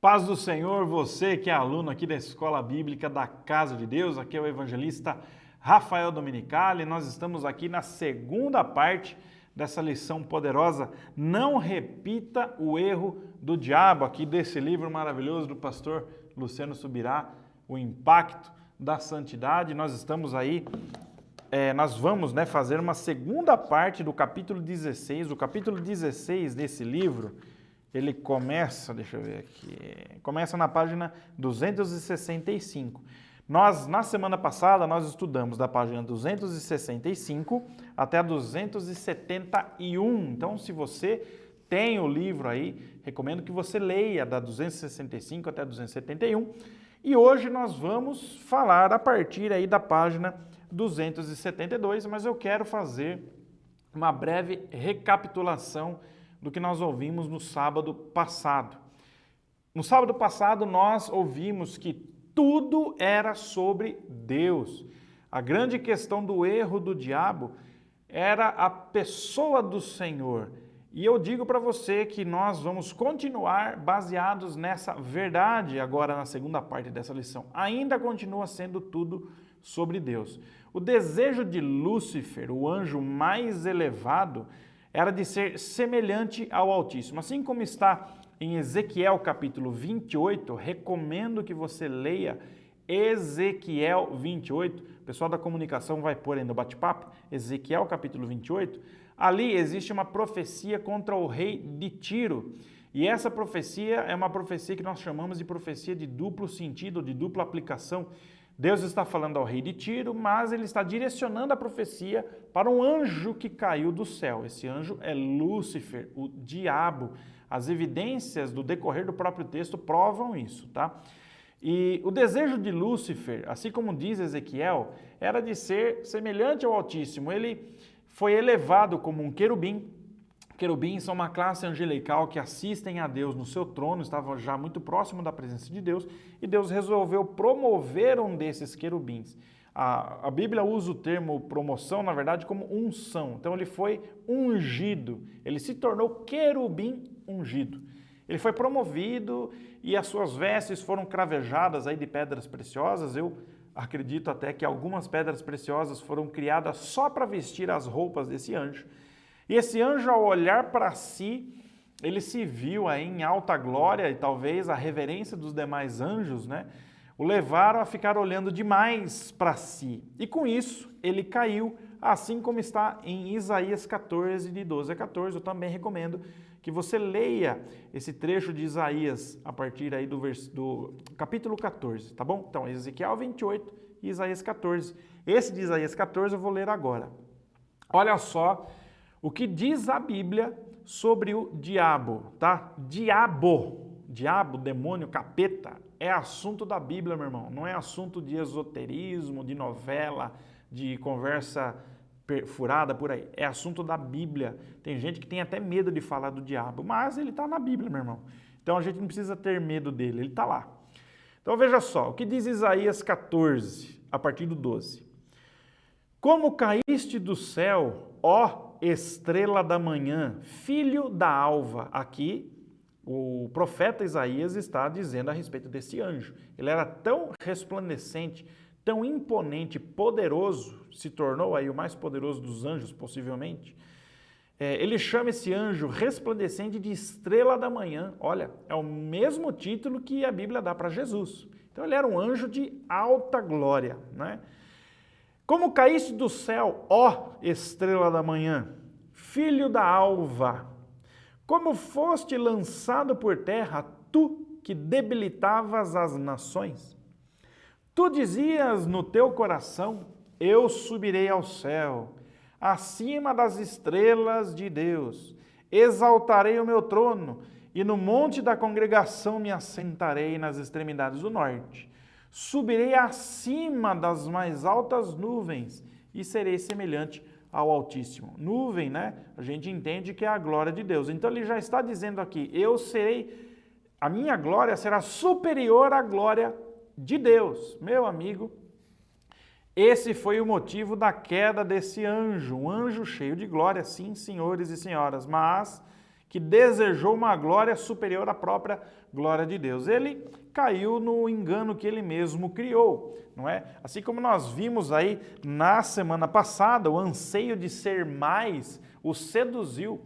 Paz do Senhor, você que é aluno aqui da Escola Bíblica da Casa de Deus, aqui é o evangelista Rafael Dominicali. Nós estamos aqui na segunda parte dessa lição poderosa. Não repita o erro do diabo, aqui desse livro maravilhoso do pastor Luciano Subirá, O Impacto da Santidade. Nós estamos aí, nós vamos fazer uma segunda parte do capítulo 16. O capítulo 16 desse livro, ele começa, deixa eu ver aqui, começa na página 265. Na semana passada, nós estudamos da página 265 até a 271. Então, se você tem o livro aí, recomendo que você leia da 265 até a 271. E hoje nós vamos falar a partir aí da página 272, mas eu quero fazer uma breve recapitulação do que nós ouvimos no sábado passado. No sábado passado, nós ouvimos que tudo era sobre Deus. A grande questão do erro do diabo era a pessoa do Senhor. E eu digo para você que nós vamos continuar baseados nessa verdade agora na segunda parte dessa lição. Ainda continua sendo tudo sobre Deus. O desejo de Lúcifer, o anjo mais elevado, era de ser semelhante ao Altíssimo. Assim como está em Ezequiel capítulo 28, recomendo que você leia Ezequiel 28. O pessoal da comunicação vai pôr aí no bate-papo, Ezequiel capítulo 28. Ali existe uma profecia contra o rei de Tiro. E essa profecia é uma profecia que nós chamamos de profecia de duplo sentido, de dupla aplicação. Deus está falando ao rei de Tiro, mas ele está direcionando a profecia para um anjo que caiu do céu. Esse anjo é Lúcifer, o diabo. As evidências do decorrer do próprio texto provam isso, tá? E o desejo de Lúcifer, assim como diz Ezequiel, era de ser semelhante ao Altíssimo. Ele foi elevado como um querubim. Querubins são uma classe angelical que assistem a Deus no seu trono, estavam já muito próximo da presença de Deus, e Deus resolveu promover um desses querubins. A Bíblia usa o termo promoção, na verdade, como unção. Então ele foi ungido, ele se tornou querubim ungido. Ele foi promovido e as suas vestes foram cravejadas aí de pedras preciosas. Eu acredito até que algumas pedras preciosas foram criadas só para vestir as roupas desse anjo. E esse anjo, ao olhar para si, ele se viu aí em alta glória e talvez a reverência dos demais anjos, o levaram a ficar olhando demais para si. E com isso, ele caiu, assim como está em Isaías 14, de 12 a 14. Eu também recomendo que você leia esse trecho de Isaías a partir aí do capítulo 14, tá bom? Então, Ezequiel 28 e Isaías 14. Esse de Isaías 14 eu vou ler agora. Olha só o que diz a Bíblia sobre o diabo, tá? Diabo, demônio, capeta, é assunto da Bíblia, meu irmão. Não é assunto de esoterismo, de novela, de conversa furada por aí. É assunto da Bíblia. Tem gente que tem até medo de falar do diabo, mas ele está na Bíblia, meu irmão. Então a gente não precisa ter medo dele, ele está lá. Então veja só, o que diz Isaías 14, a partir do 12. Como caíste do céu, ó estrela da manhã, filho da alva. Aqui, o profeta Isaías está dizendo a respeito desse anjo. Ele era tão resplandecente, tão imponente, poderoso, se tornou aí o mais poderoso dos anjos, possivelmente. Ele chama esse anjo resplandecente de estrela da manhã. Olha, é o mesmo título que a Bíblia dá para Jesus. Então, ele era um anjo de alta glória, Como caíste do céu, ó estrela da manhã, filho da alva, como foste lançado por terra, tu que debilitavas as nações. Tu dizias no teu coração, eu subirei ao céu, acima das estrelas de Deus, exaltarei o meu trono, e no monte da congregação me assentarei nas extremidades do norte. Subirei acima das mais altas nuvens e serei semelhante ao Altíssimo. Nuvem, a gente entende que é a glória de Deus. Então ele já está dizendo aqui, a minha glória será superior à glória de Deus. Meu amigo, esse foi o motivo da queda desse anjo, um anjo cheio de glória, sim, senhores e senhoras, mas que desejou uma glória superior à própria glória de Deus. Ele caiu no engano que ele mesmo criou, não é? Assim como nós vimos aí na semana passada, o anseio de ser mais o seduziu.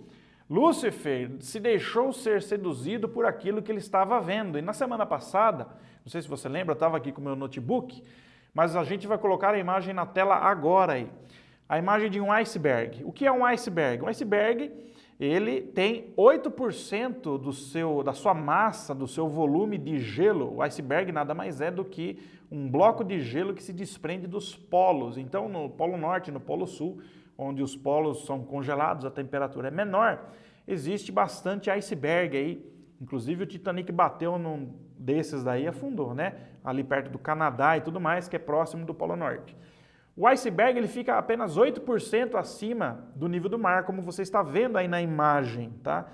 Lúcifer se deixou ser seduzido por aquilo que ele estava vendo. E na semana passada, não sei se você lembra, eu estava aqui com o meu notebook, mas a gente vai colocar a imagem na tela agora aí. A imagem de um iceberg. O que é um iceberg? Um iceberg, ele tem 8% da sua massa, do seu volume de gelo. O iceberg nada mais é do que um bloco de gelo que se desprende dos polos. Então, no Polo Norte e no Polo Sul, onde os polos são congelados, a temperatura é menor, existe bastante iceberg aí. Inclusive o Titanic bateu num desses daí e afundou, né? Ali perto do Canadá e tudo mais, que é próximo do Polo Norte. O iceberg ele fica apenas 8% acima do nível do mar, como você está vendo aí na imagem, tá?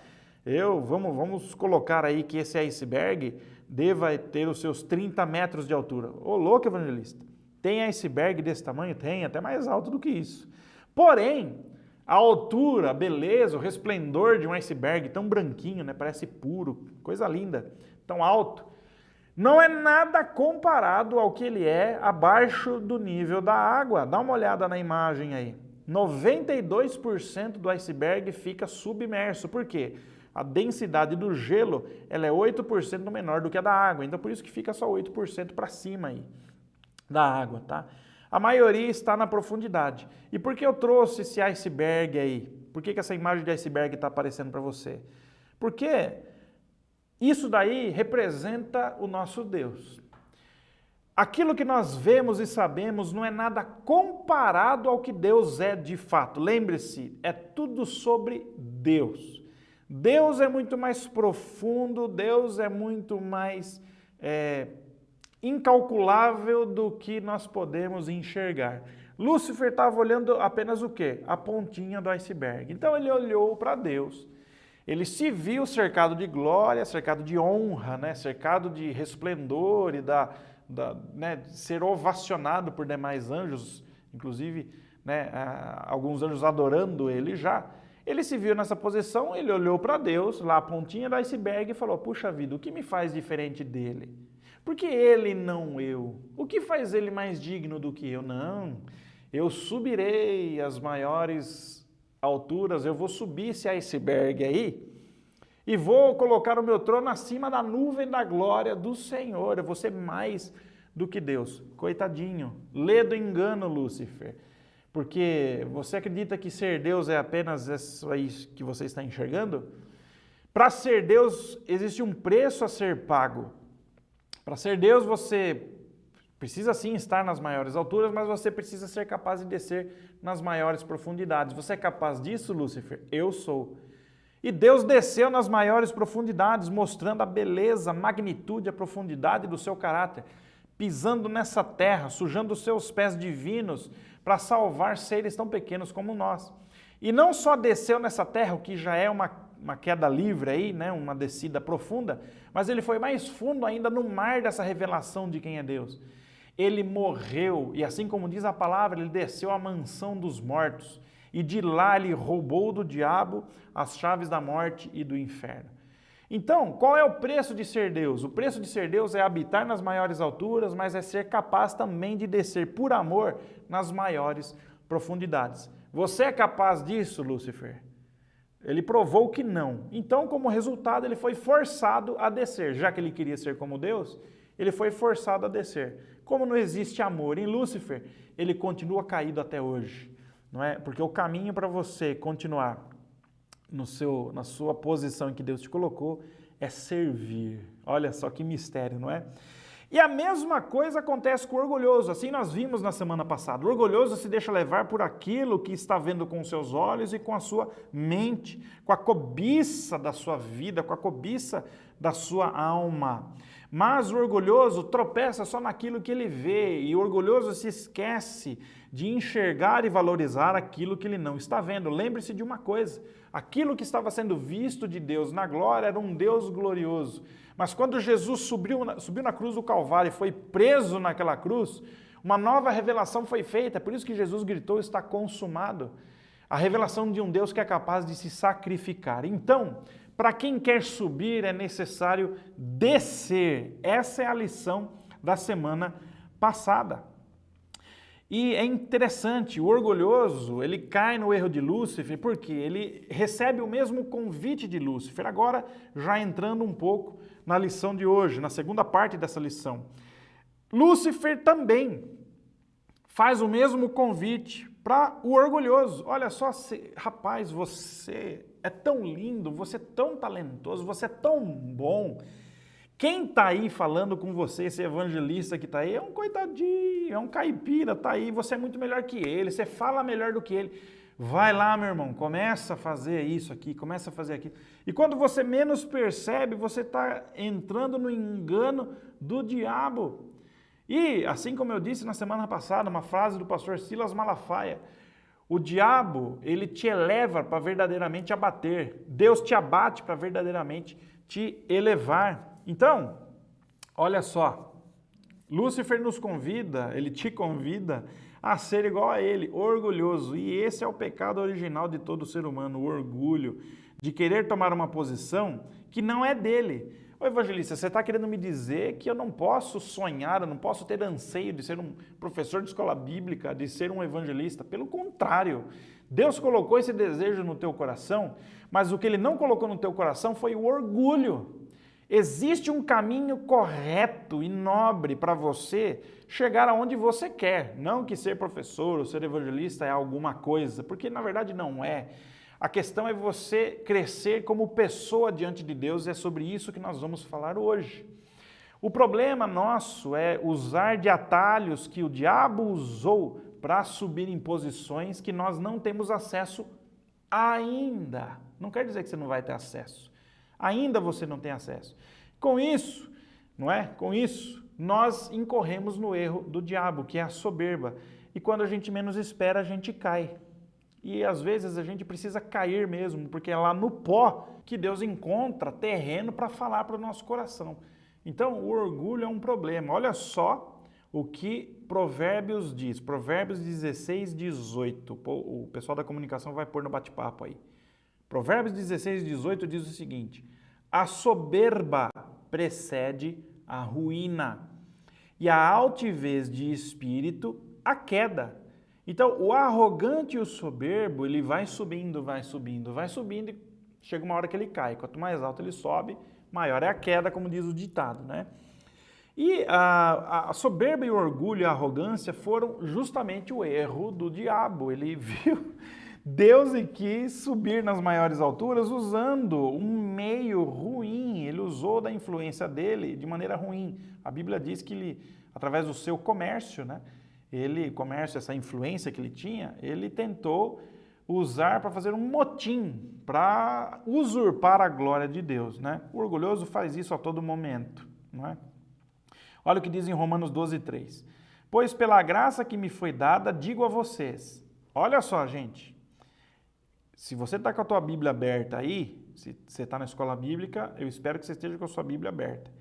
Vamos colocar aí que esse iceberg deva ter os seus 30 metros de altura. Ô louco, evangelista, tem iceberg desse tamanho? Tem, até mais alto do que isso. Porém, a altura, a beleza, o resplendor de um iceberg tão branquinho, né? Parece puro, coisa linda, tão alto, não é nada comparado ao que ele é abaixo do nível da água. Dá uma olhada na imagem aí. 92% do iceberg fica submerso. Por quê? A densidade do gelo ela é 8% menor do que a da água. Então, por isso que fica só 8% para cima aí da água, tá? A maioria está na profundidade. E por que eu trouxe esse iceberg aí? Por que essa imagem de iceberg está aparecendo para você? Porque isso daí representa o nosso Deus. Aquilo que nós vemos e sabemos não é nada comparado ao que Deus é de fato. Lembre-se, é tudo sobre Deus. Deus é muito mais profundo, Deus é muito mais incalculável do que nós podemos enxergar. Lúcifer estava olhando apenas o quê? A pontinha do iceberg. Então ele olhou para Deus. Ele se viu cercado de glória, cercado de honra, né? Cercado de resplendor e de ser ovacionado por demais anjos, inclusive alguns anjos adorando ele já. Ele se viu nessa posição, ele olhou para Deus, lá a pontinha do iceberg, e falou, puxa vida, o que me faz diferente dele? Por que ele não eu? O que faz ele mais digno do que eu? Não, eu subirei às maiores alturas, eu vou subir esse iceberg aí e vou colocar o meu trono acima da nuvem da glória do Senhor, eu vou ser mais do que Deus. Coitadinho, lê do engano, Lúcifer, porque você acredita que ser Deus é apenas isso aí que você está enxergando? Para ser Deus existe um preço a ser pago. Para ser Deus você precisa sim estar nas maiores alturas, mas você precisa ser capaz de descer nas maiores profundidades. Você é capaz disso, Lúcifer? Eu sou. E Deus desceu nas maiores profundidades, mostrando a beleza, a magnitude, a profundidade do seu caráter, pisando nessa terra, sujando os seus pés divinos para salvar seres tão pequenos como nós. E não só desceu nessa terra, o que já é uma queda livre aí, né, uma descida profunda, mas ele foi mais fundo ainda no mar dessa revelação de quem é Deus. Ele morreu, e assim como diz a palavra, ele desceu à mansão dos mortos, e de lá ele roubou do diabo as chaves da morte e do inferno. Então, qual é o preço de ser Deus? O preço de ser Deus é habitar nas maiores alturas, mas é ser capaz também de descer por amor nas maiores profundidades. Você é capaz disso, Lúcifer? Ele provou que não. Então, como resultado, ele foi forçado a descer. Já que ele queria ser como Deus, ele foi forçado a descer. Como não existe amor em Lúcifer, ele continua caído até hoje, não é? Porque o caminho para você continuar na sua posição em que Deus te colocou é servir. Olha só que mistério, não é? E a mesma coisa acontece com o orgulhoso, assim nós vimos na semana passada. O orgulhoso se deixa levar por aquilo que está vendo com os seus olhos e com a sua mente, com a cobiça da sua vida, com a cobiça da sua alma. Mas o orgulhoso tropeça só naquilo que ele vê, e o orgulhoso se esquece de enxergar e valorizar aquilo que ele não está vendo. Lembre-se de uma coisa, aquilo que estava sendo visto de Deus na glória era um Deus glorioso. Mas quando Jesus subiu na cruz do Calvário e foi preso naquela cruz, uma nova revelação foi feita, por isso que Jesus gritou, está consumado. A revelação de um Deus que é capaz de se sacrificar. Então, para quem quer subir é necessário descer. Essa é a lição da semana passada. E é interessante, o orgulhoso, ele cai no erro de Lúcifer, porque ele recebe o mesmo convite de Lúcifer. Agora, já entrando um pouco na lição de hoje, na segunda parte dessa lição. Lúcifer também faz o mesmo convite para o orgulhoso. Olha só, rapaz, você é tão lindo, você é tão talentoso, você é tão bom. Quem está aí falando com você, esse evangelista que está aí, é um coitadinho, é um caipira, está aí, você é muito melhor que ele, você fala melhor do que ele. Vai lá, meu irmão, começa a fazer isso aqui, começa a fazer aquilo. E quando você menos percebe, você está entrando no engano do diabo. E, assim como eu disse na semana passada, uma frase do pastor Silas Malafaia, o diabo, ele te eleva para verdadeiramente abater. Deus te abate para verdadeiramente te elevar. Então, olha só, Lúcifer nos convida, ele te convida a ser igual a ele, orgulhoso. E esse é o pecado original de todo ser humano, o orgulho, de querer tomar uma posição que não é dele. Ô evangelista, você está querendo me dizer que eu não posso sonhar, eu não posso ter anseio de ser um professor de escola bíblica, de ser um evangelista? Pelo contrário, Deus colocou esse desejo no teu coração, mas o que Ele não colocou no teu coração foi o orgulho. Existe um caminho correto e nobre para você chegar aonde você quer. Não que ser professor ou ser evangelista é alguma coisa, porque na verdade não é. A questão é você crescer como pessoa diante de Deus, e é sobre isso que nós vamos falar hoje. O problema nosso é usar de atalhos que o diabo usou para subir em posições que nós não temos acesso ainda. Não quer dizer que você não vai ter acesso. Ainda você não tem acesso. Com isso, não é? Com isso, nós incorremos no erro do diabo, que é a soberba. E quando a gente menos espera, a gente cai. E às vezes a gente precisa cair mesmo, porque é lá no pó que Deus encontra terreno para falar para o nosso coração. Então, o orgulho é um problema. Olha só o que Provérbios diz. Provérbios 16, 18. O pessoal da comunicação vai pôr no bate-papo aí. Provérbios 16, 18 diz o seguinte: a soberba precede a ruína, e a altivez de espírito a queda. Então, o arrogante e o soberbo, ele vai subindo, vai subindo, vai subindo, e chega uma hora que ele cai. Quanto mais alto ele sobe, maior é a queda, como diz o ditado, né? E a soberba e o orgulho e a arrogância foram justamente o erro do diabo. Ele viu Deus e quis subir nas maiores alturas usando um meio ruim. Ele usou da influência dele de maneira ruim. A Bíblia diz que ele, através do seu comércio, né? Essa influência que ele tinha, ele tentou usar para fazer um motim, para usurpar a glória de Deus, né? O orgulhoso faz isso a todo momento, não é? Olha o que diz em Romanos 12, 3. Pois pela graça que me foi dada, digo a vocês. Olha só, gente. Se você está com a tua Bíblia aberta aí, se você está na escola bíblica, eu espero que você esteja com a sua Bíblia aberta,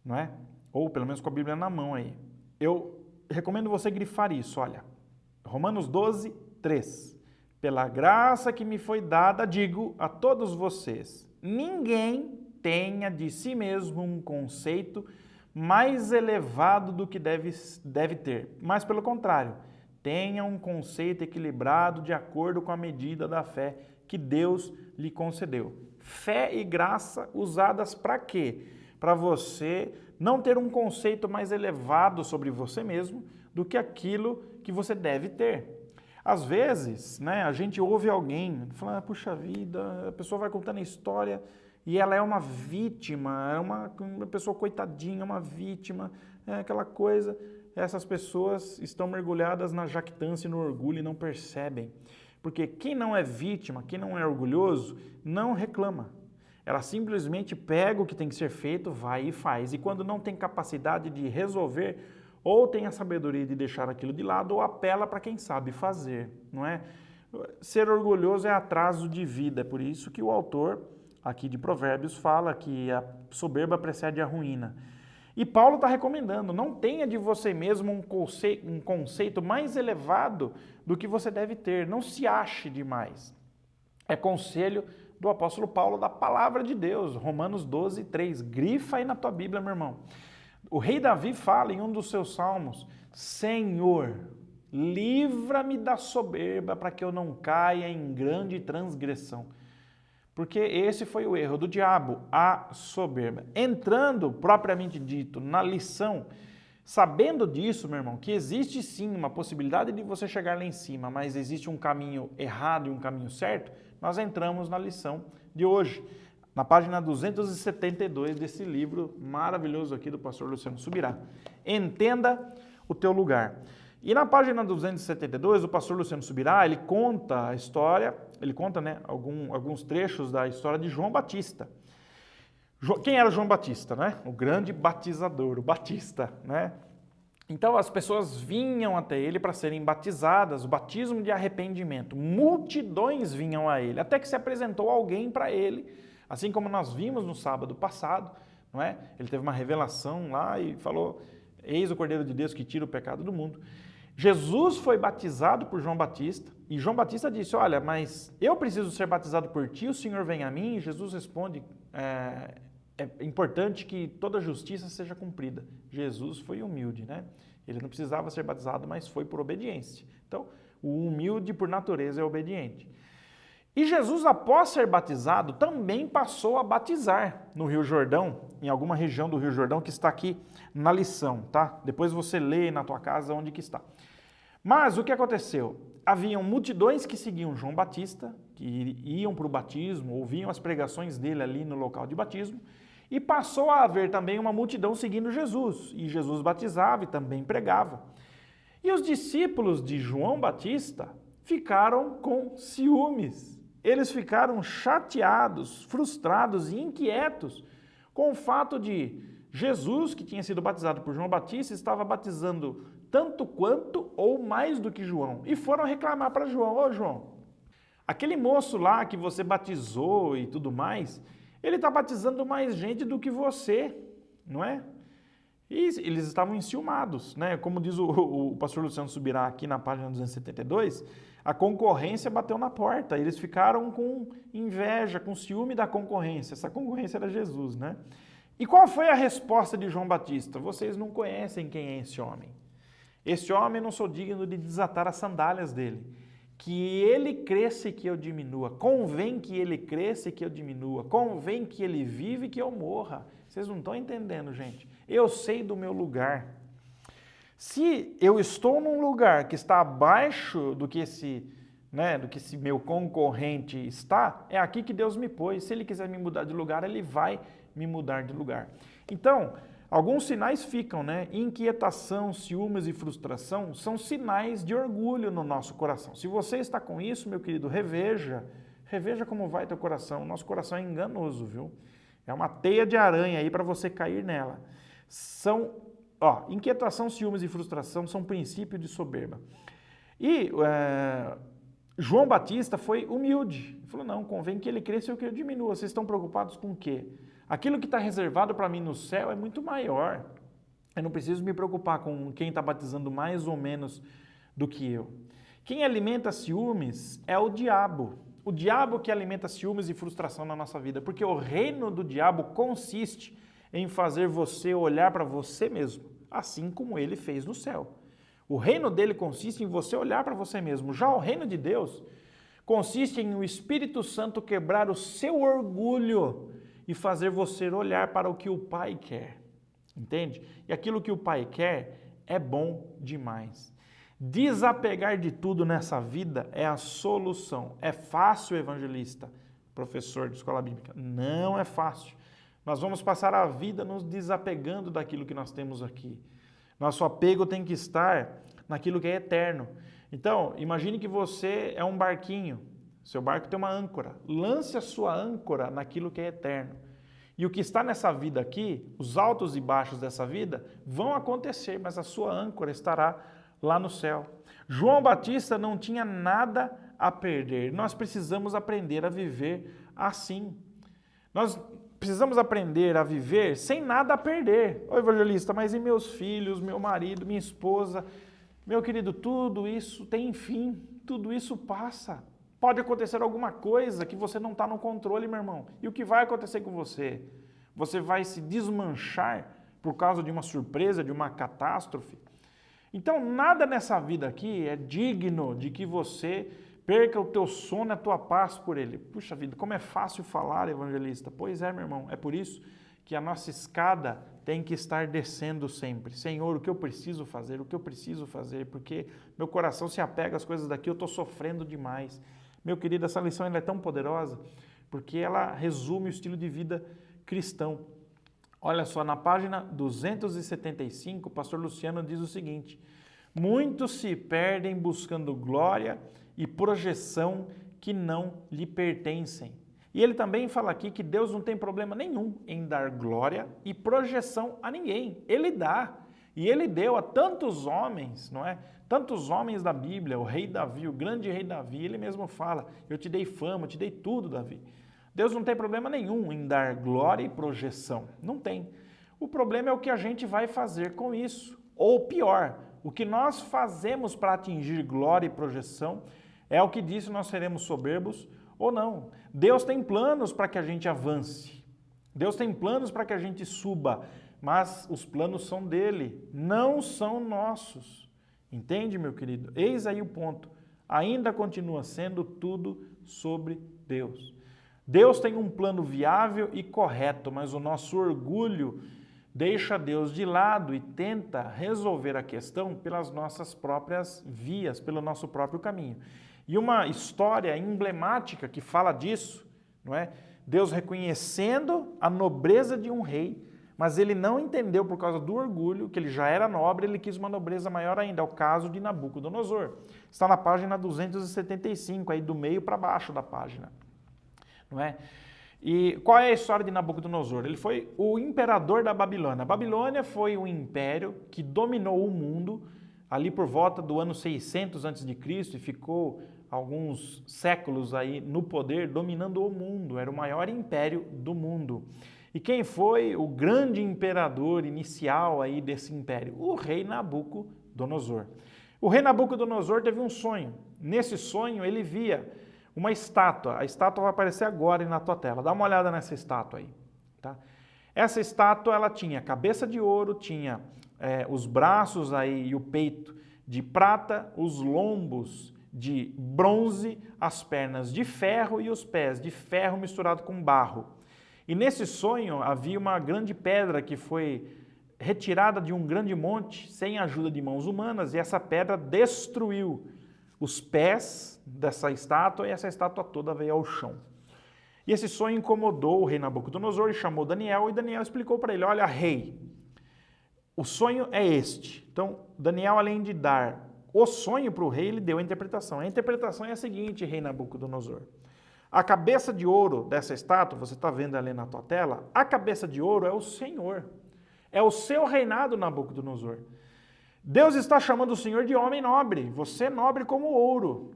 não é? Ou pelo menos com a Bíblia na mão aí. Eu recomendo você grifar isso, olha. Romanos 12, 3. Pela graça que me foi dada, digo a todos vocês, ninguém tenha de si mesmo um conceito mais elevado do que deve ter, mas pelo contrário, tenha um conceito equilibrado de acordo com a medida da fé que Deus lhe concedeu. Fé e graça usadas para quê? Para você não ter um conceito mais elevado sobre você mesmo do que aquilo que você deve ter. Às vezes, né, a gente ouve alguém falando, puxa vida, a pessoa vai contando a história e ela é uma vítima, é uma pessoa coitadinha, uma vítima, é aquela coisa. Essas pessoas estão mergulhadas na jactância e no orgulho e não percebem. Porque quem não é vítima, quem não é orgulhoso, não reclama. Ela simplesmente pega o que tem que ser feito, vai e faz. E quando não tem capacidade de resolver, ou tem a sabedoria de deixar aquilo de lado, ou apela para quem sabe fazer, não é? Ser orgulhoso é atraso de vida. É por isso que o autor aqui de Provérbios fala que a soberba precede a ruína. E Paulo está recomendando, não tenha de você mesmo um conceito mais elevado do que você deve ter, não se ache demais. É conselho do apóstolo Paulo da palavra de Deus, Romanos 12, 3. Grifa aí na tua Bíblia, meu irmão. O rei Davi fala em um dos seus salmos, Senhor, livra-me da soberba para que eu não caia em grande transgressão. Porque esse foi o erro do diabo, a soberba. Entrando, propriamente dito, na lição, sabendo disso, meu irmão, que existe sim uma possibilidade de você chegar lá em cima, mas existe um caminho errado e um caminho certo, nós entramos na lição de hoje, na página 272 desse livro maravilhoso aqui do pastor Luciano Subirá. Entenda o teu lugar. E na página 272, o pastor Luciano Subirá, ele conta a história, alguns trechos da história de João Batista. Quem era João Batista, né? O grande batizador, o Batista, né? Então as pessoas vinham até ele para serem batizadas, o batismo de arrependimento. Multidões vinham a ele, até que se apresentou alguém para ele, assim como nós vimos no sábado passado, não é? Ele teve uma revelação lá e falou, eis o Cordeiro de Deus que tira o pecado do mundo. Jesus foi batizado por João Batista e João Batista disse, olha, mas eu preciso ser batizado por ti, o Senhor vem a mim. E Jesus responde, é importante que toda justiça seja cumprida. Jesus foi humilde, né? Ele não precisava ser batizado, mas foi por obediência. Então, o humilde por natureza é obediente. E Jesus, após ser batizado, também passou a batizar no Rio Jordão, em alguma região do Rio Jordão que está aqui na lição, tá? Depois você lê na tua casa onde que está. Mas o que aconteceu? Haviam multidões que seguiam João Batista, que iam para o batismo, ouviam as pregações dele ali no local de batismo, e passou a haver também uma multidão seguindo Jesus, e Jesus batizava e também pregava. E os discípulos de João Batista ficaram com ciúmes. Eles ficaram chateados, frustrados e inquietos com o fato de Jesus, que tinha sido batizado por João Batista, estava batizando tanto quanto ou mais do que João. E foram reclamar para João, ô João, aquele moço lá que você batizou e tudo mais, ele está batizando mais gente do que você, não é? E eles estavam enciumados, né? Como diz o pastor Luciano Subirá aqui na página 272, a concorrência bateu na porta, eles ficaram com inveja, com ciúme da concorrência. Essa concorrência era Jesus, né? E qual foi a resposta de João Batista? Vocês não conhecem quem é esse homem. Esse homem não sou digno de desatar as sandálias dele. Que ele cresça e que eu diminua. Convém que ele cresça e que eu diminua. Convém que ele viva e que eu morra. Vocês não estão entendendo, gente. Eu sei do meu lugar. Se eu estou num lugar que está abaixo do que esse meu concorrente está, é aqui que Deus me pôs. Se ele quiser me mudar de lugar, ele vai me mudar de lugar. Então, alguns sinais ficam, né? Inquietação, ciúmes e frustração são sinais de orgulho no nosso coração. Se você está com isso, meu querido, reveja como vai teu coração. O nosso coração é enganoso, viu? É uma teia de aranha aí para você cair nela. Inquietação, ciúmes e frustração são princípio de soberba. E João Batista foi humilde. Ele falou, não, convém que ele cresça e que eu diminua. Vocês estão preocupados com o quê? Aquilo que está reservado para mim no céu é muito maior. Eu não preciso me preocupar com quem está batizando mais ou menos do que eu. Quem alimenta ciúmes é o diabo. O diabo que alimenta ciúmes e frustração na nossa vida, porque o reino do diabo consiste em fazer você olhar para você mesmo, assim como ele fez no céu. O reino dele consiste em você olhar para você mesmo. Já o reino de Deus consiste em o Espírito Santo quebrar o seu orgulho e fazer você olhar para o que o Pai quer. Entende? E aquilo que o Pai quer é bom demais. Desapegar de tudo nessa vida é a solução. É fácil, evangelista, professor de escola bíblica? Não é fácil. Nós vamos passar a vida nos desapegando daquilo que nós temos aqui. Nosso apego tem que estar naquilo que é eterno. Então, imagine que você é um barquinho. Seu barco tem uma âncora. Lance a sua âncora naquilo que é eterno. E o que está nessa vida aqui, os altos e baixos dessa vida, vão acontecer, mas a sua âncora estará lá no céu. João Batista não tinha nada a perder. Nós precisamos aprender a viver assim. precisamos aprender a viver sem nada a perder. Ô evangelista, mas e meus filhos, meu marido, minha esposa? Meu querido, tudo isso tem fim, tudo isso passa. Pode acontecer alguma coisa que você não está no controle, meu irmão. E o que vai acontecer com você? Você vai se desmanchar por causa de uma surpresa, de uma catástrofe? Então, nada nessa vida aqui é digno de que você perca o teu sono e a tua paz por ele. Puxa vida, como é fácil falar, evangelista. Pois é, meu irmão, é por isso que a nossa escada tem que estar descendo sempre. Senhor, o que eu preciso fazer? O que eu preciso fazer? Porque meu coração se apega às coisas daqui, eu estou sofrendo demais. Meu querido, essa lição ela é tão poderosa porque ela resume o estilo de vida cristão. Olha só, na página 275, o pastor Luciano diz o seguinte: muitos se perdem buscando glória e projeção que não lhe pertencem. E ele também fala aqui que Deus não tem problema nenhum em dar glória e projeção a ninguém. Ele dá. E ele deu a tantos homens, não é? Tantos homens da Bíblia, o rei Davi, o grande rei Davi, ele mesmo fala: eu te dei fama, eu te dei tudo, Davi. Deus não tem problema nenhum em dar glória e projeção. Não tem. O problema é o que a gente vai fazer com isso. Ou pior, o que nós fazemos para atingir glória e projeção é o que diz se nós seremos soberbos ou não. Deus tem planos para que a gente avance. Deus tem planos para que a gente suba. Mas os planos são dele, não são nossos. Entende, meu querido? Eis aí o ponto. Ainda continua sendo tudo sobre Deus. Deus tem um plano viável e correto, mas o nosso orgulho deixa Deus de lado e tenta resolver a questão pelas nossas próprias vias, pelo nosso próprio caminho. E uma história emblemática que fala disso, não é? Deus reconhecendo a nobreza de um rei, mas ele não entendeu por causa do orgulho, que ele já era nobre, ele quis uma nobreza maior ainda. É o caso de Nabucodonosor. Está na página 275, aí do meio para baixo da página. Não é? E qual é a história de Nabucodonosor? Ele foi o imperador da Babilônia. A Babilônia foi um império que dominou o mundo ali por volta do ano 600 a.C. e ficou alguns séculos aí no poder, dominando o mundo. Era o maior império do mundo. E quem foi o grande imperador inicial aí desse império? O rei Nabucodonosor. O rei Nabucodonosor teve um sonho. Nesse sonho ele via uma estátua. A estátua vai aparecer agora aí na tua tela. Dá uma olhada nessa estátua aí. Tá? Essa estátua ela tinha cabeça de ouro, tinha os braços aí e o peito de prata, os lombos de bronze, as pernas de ferro e os pés de ferro misturado com barro. E nesse sonho havia uma grande pedra que foi retirada de um grande monte sem a ajuda de mãos humanas e essa pedra destruiu os pés dessa estátua e essa estátua toda veio ao chão. E esse sonho incomodou o rei Nabucodonosor e chamou Daniel e Daniel explicou para ele: olha, rei, o sonho é este. Então, Daniel, além de dar o sonho para o rei, ele deu a interpretação. A interpretação é a seguinte, rei Nabucodonosor. A cabeça de ouro dessa estátua, você está vendo ali na tua tela, a cabeça de ouro é o Senhor. É o seu reinado, Nabucodonosor. Deus está chamando o Senhor de homem nobre. Você é nobre como ouro,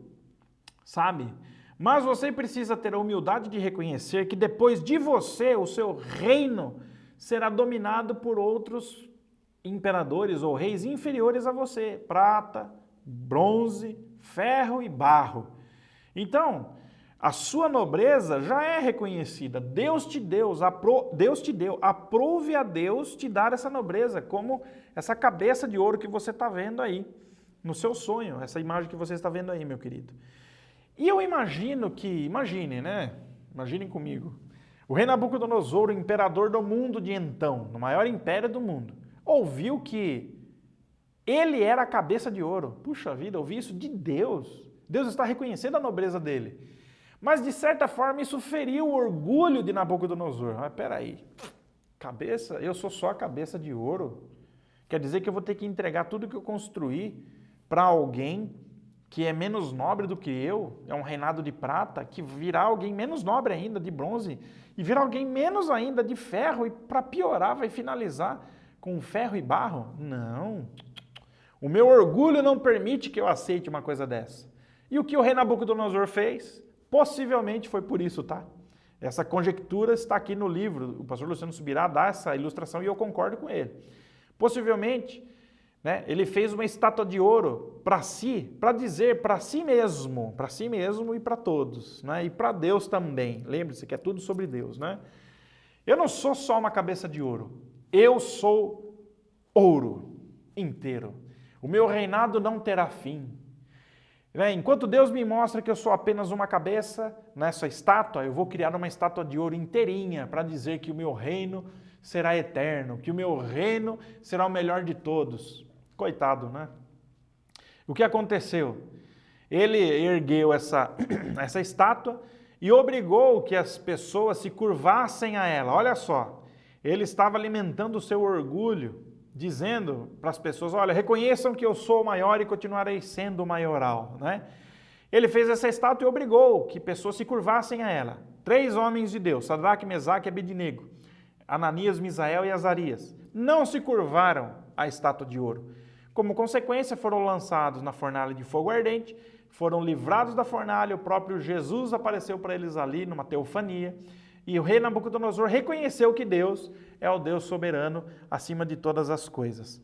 sabe? Mas você precisa ter a humildade de reconhecer que depois de você, o seu reino será dominado por outros imperadores ou reis inferiores a você. Prata, bronze, ferro e barro. Então, a sua nobreza já é reconhecida. Deus te deu, aprove a Deus te dar essa nobreza, como essa cabeça de ouro que você está vendo aí, no seu sonho, essa imagem que você está vendo aí, meu querido. E eu imagino imaginem comigo, o rei Nabucodonosor, o imperador do mundo de então, no maior império do mundo, ouviu que ele era a cabeça de ouro. Puxa vida, ouvi isso de Deus. Deus está reconhecendo a nobreza dele. Mas, de certa forma, isso feriu o orgulho de Nabucodonosor. Mas, peraí, eu sou só a cabeça de ouro? Quer dizer que eu vou ter que entregar tudo que eu construí para alguém que é menos nobre do que eu? É um reinado de prata, que virá alguém menos nobre ainda, de bronze, e virá alguém menos ainda de ferro, e para piorar vai finalizar com ferro e barro? Não. O meu orgulho não permite que eu aceite uma coisa dessa. E o que o rei Nabucodonosor fez? Possivelmente foi por isso, tá? Essa conjectura está aqui no livro, o pastor Luciano Subirá dá essa ilustração e eu concordo com ele. Possivelmente, né, ele fez uma estátua de ouro para si, para dizer para si mesmo e para todos, né, e para Deus também. Lembre-se que é tudo sobre Deus, né? Eu não sou só uma cabeça de ouro, eu sou ouro inteiro. O meu reinado não terá fim. Enquanto Deus me mostra que eu sou apenas uma cabeça nessa estátua, eu vou criar uma estátua de ouro inteirinha para dizer que o meu reino será eterno, que o meu reino será o melhor de todos. Coitado, né? O que aconteceu? Ele ergueu essa estátua e obrigou que as pessoas se curvassem a ela. Olha só, ele estava alimentando o seu orgulho, dizendo para as pessoas, olha, reconheçam que eu sou o maior e continuarei sendo o maioral, né? Ele fez essa estátua e obrigou que pessoas se curvassem a ela. 3 homens de Deus, Sadraque, Mesaque e Abednego, Ananias, Misael e Azarias, não se curvaram à estátua de ouro. Como consequência, foram lançados na fornalha de fogo ardente, foram livrados da fornalha, o próprio Jesus apareceu para eles ali numa teofania, e o rei Nabucodonosor reconheceu que Deus é o Deus soberano acima de todas as coisas.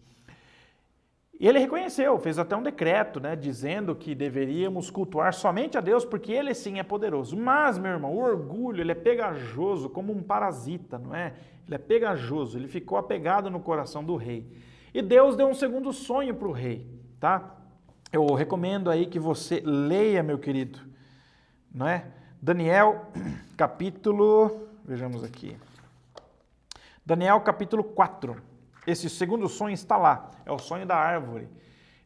E ele reconheceu, fez até um decreto, né, dizendo que deveríamos cultuar somente a Deus, porque Ele sim é poderoso. Mas, meu irmão, o orgulho, ele é pegajoso como um parasita, não é? Ele é pegajoso, ele ficou apegado no coração do rei. E Deus deu um segundo sonho para o rei, tá? Eu recomendo aí que você leia, meu querido, não é? Daniel, capítulo, vejamos aqui, Daniel, capítulo 4, esse segundo sonho está lá, é o sonho da árvore.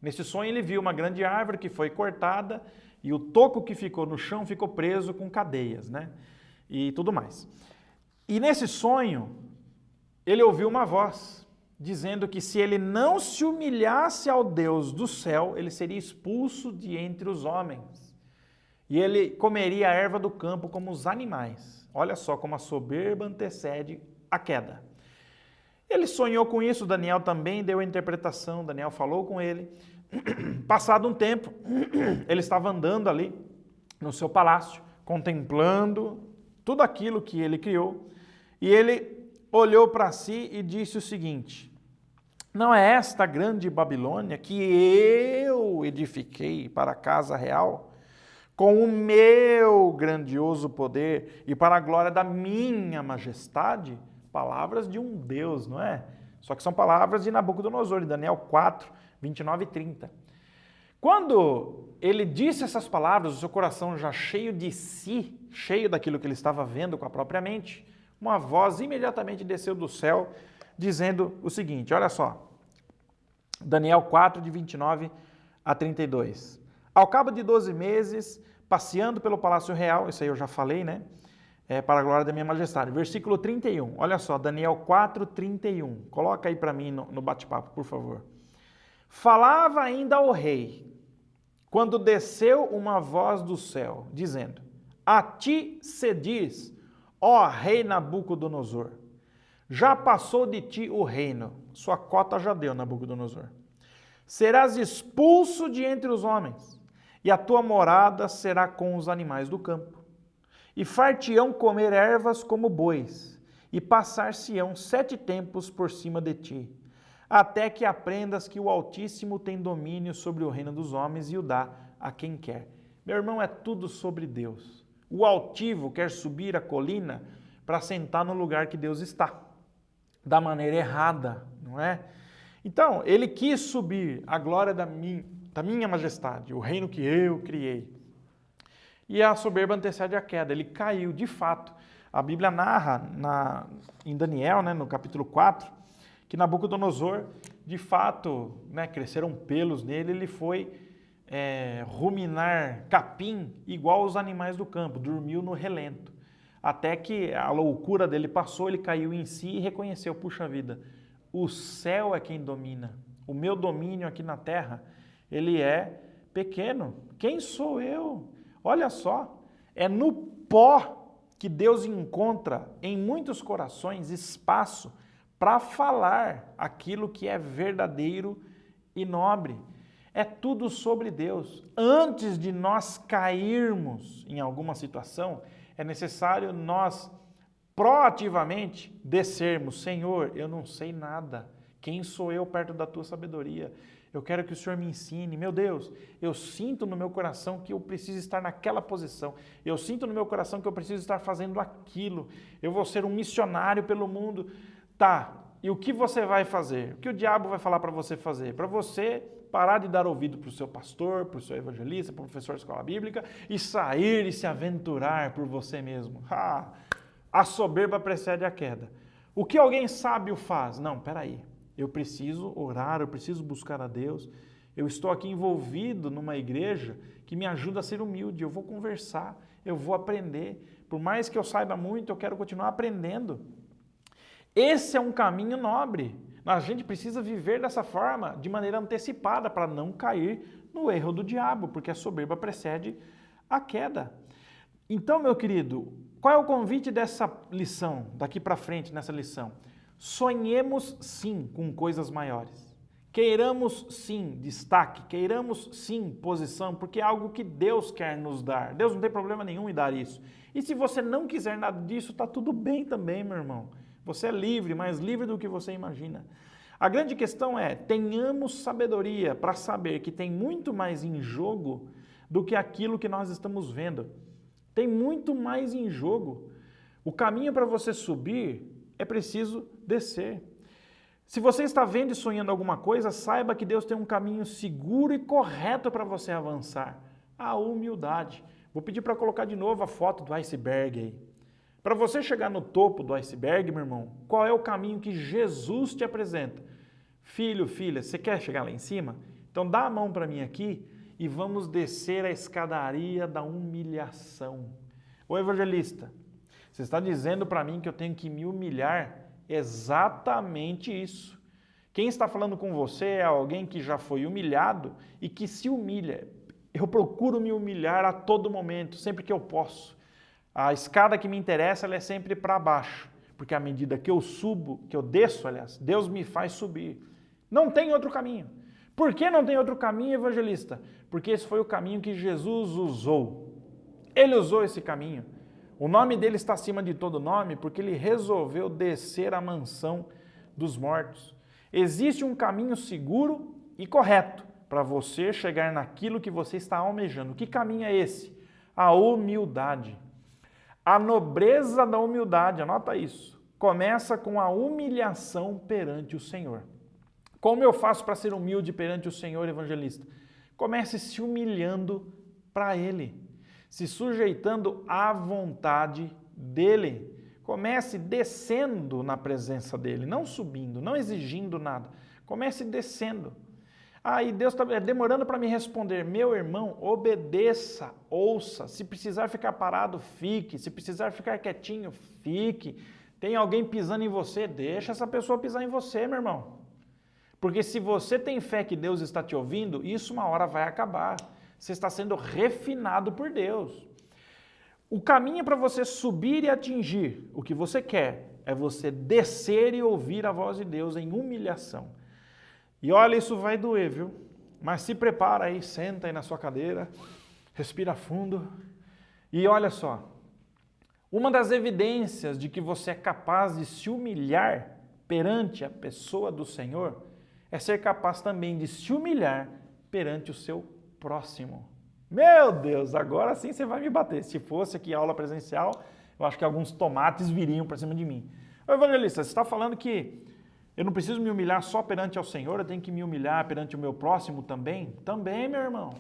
Nesse sonho ele viu uma grande árvore que foi cortada e o toco que ficou no chão ficou preso com cadeias, né? E tudo mais. E nesse sonho, ele ouviu uma voz dizendo que se ele não se humilhasse ao Deus do céu, ele seria expulso de entre os homens. E ele comeria a erva do campo como os animais. Olha só como a soberba antecede a queda. Ele sonhou com isso, Daniel também deu a interpretação, Daniel falou com ele. Passado um tempo, ele estava andando ali no seu palácio, contemplando tudo aquilo que ele criou, e ele olhou para si e disse o seguinte: não é esta grande Babilônia que eu edifiquei para a casa real? Com o meu grandioso poder e para a glória da minha majestade? Palavras de um Deus, não é? Só que são palavras de Nabucodonosor, em Daniel 4, 29 e 30. Quando ele disse essas palavras, o seu coração já cheio de si, cheio daquilo que ele estava vendo com a própria mente, uma voz imediatamente desceu do céu, dizendo o seguinte, olha só, Daniel 4, de 29 a 32. Ao cabo de 12 meses, passeando pelo Palácio Real, isso aí eu já falei, né? Para a glória da minha majestade. Versículo 31, olha só, Daniel 4, 31. Coloca aí para mim no bate-papo, por favor. Falava ainda ao rei, quando desceu uma voz do céu, dizendo: a ti se diz, ó rei Nabucodonosor, já passou de ti o reino, sua cota já deu, Nabucodonosor. Serás expulso de entre os homens, e a tua morada será com os animais do campo. E far-te-ão comer ervas como bois, e passar-se-ão 7 tempos por cima de ti, até que aprendas que o Altíssimo tem domínio sobre o reino dos homens e o dá a quem quer. Meu irmão, é tudo sobre Deus. O altivo quer subir a colina para sentar no lugar que Deus está, da maneira errada, não é? Então, ele quis subir a glória da minha majestade, o reino que eu criei. E a soberba antecede a queda, ele caiu, de fato. A Bíblia narra em Daniel, né, no capítulo 4, que Nabucodonosor, de fato, né, cresceram pelos nele, ele foi ruminar capim igual aos animais do campo, dormiu no relento. Até que a loucura dele passou, ele caiu em si e reconheceu, puxa vida, o céu é quem domina, o meu domínio aqui na terra, ele é pequeno. Quem sou eu? Olha só, é no pó que Deus encontra em muitos corações espaço para falar aquilo que é verdadeiro e nobre. É tudo sobre Deus. Antes de nós cairmos em alguma situação, É necessário nós proativamente descermos. Senhor, eu não sei nada. Quem sou eu perto da tua sabedoria? Eu quero que o Senhor me ensine. Meu Deus, eu sinto no meu coração que eu preciso estar naquela posição. Eu sinto no meu coração que eu preciso estar fazendo aquilo. Eu vou ser um missionário pelo mundo. Tá, e o que você vai fazer? O que o diabo vai falar para você fazer? Para você parar de dar ouvido para o seu pastor, para o seu evangelista, para o professor de escola bíblica e sair e se aventurar por você mesmo. A soberba precede a queda. O que alguém sábio faz? Não, peraí. Eu preciso orar, eu preciso buscar a Deus. Eu estou aqui envolvido numa igreja que me ajuda a ser humilde. Eu vou conversar, eu vou aprender. Por mais que eu saiba muito, eu quero continuar aprendendo. Esse é um caminho nobre. A gente precisa viver dessa forma, de maneira antecipada, para não cair no erro do diabo, porque a soberba precede a queda. Então, meu querido, qual é o convite dessa lição, daqui para frente nessa lição? Sonhemos sim com coisas maiores. Queiramos sim destaque, queiramos sim posição, porque é algo que Deus quer nos dar. Deus não tem problema nenhum em dar isso. E se você não quiser nada disso, está tudo bem também, meu irmão. Você é livre, mais livre do que você imagina. A grande questão é, tenhamos sabedoria para saber que tem muito mais em jogo do que aquilo que nós estamos vendo. Tem muito mais em jogo. O caminho para você subir é preciso descer. Se você está vendo e sonhando alguma coisa, saiba que Deus tem um caminho seguro e correto para você avançar. A humildade. Vou pedir para colocar de novo a foto do iceberg aí. Para você chegar no topo do iceberg, meu irmão, qual é o caminho que Jesus te apresenta? Filho, filha, você quer chegar lá em cima? Então dá a mão para mim aqui e vamos descer a escadaria da humilhação. Ô evangelista, você está dizendo para mim que eu tenho que me humilhar? Exatamente isso. Quem está falando com você é alguém que já foi humilhado e que se humilha. Eu procuro me humilhar a todo momento, sempre que eu posso. A escada que me interessa, ela é sempre para baixo, porque à medida que eu subo, que eu desço, aliás, Deus me faz subir. Não tem outro caminho. Por que não tem outro caminho, evangelista? Porque esse foi o caminho que Jesus usou. Ele usou esse caminho. O nome dele está acima de todo nome, porque ele resolveu descer à mansão dos mortos. Existe um caminho seguro e correto para você chegar naquilo que você está almejando. Que caminho é esse? A humildade. A nobreza da humildade, anota isso, começa com a humilhação perante o Senhor. Como eu faço para ser humilde perante o Senhor, evangelista? Comece se humilhando para Ele, se sujeitando à vontade dEle. Comece descendo na presença dEle, não subindo, não exigindo nada. Comece descendo. Aí Deus está demorando para me responder. Meu irmão, obedeça, ouça. Se precisar ficar parado, fique. Se precisar ficar quietinho, fique. Tem alguém pisando em você, deixa essa pessoa pisar em você, meu irmão. Porque se você tem fé que Deus está te ouvindo, isso uma hora vai acabar. Você está sendo refinado por Deus. O caminho para você subir e atingir o que você quer é você descer e ouvir a voz de Deus em humilhação. E olha, isso vai doer, viu? Mas se prepara aí, senta aí na sua cadeira, respira fundo e olha só. Uma das evidências de que você é capaz de se humilhar perante a pessoa do Senhor é ser capaz também de se humilhar perante o seu próximo. Meu Deus, agora sim você vai me bater. Se fosse aqui aula presencial, eu acho que alguns tomates viriam para cima de mim. Ô evangelista, você está falando que eu não preciso me humilhar só perante ao Senhor, eu tenho que me humilhar perante o meu próximo também? Também, meu irmão.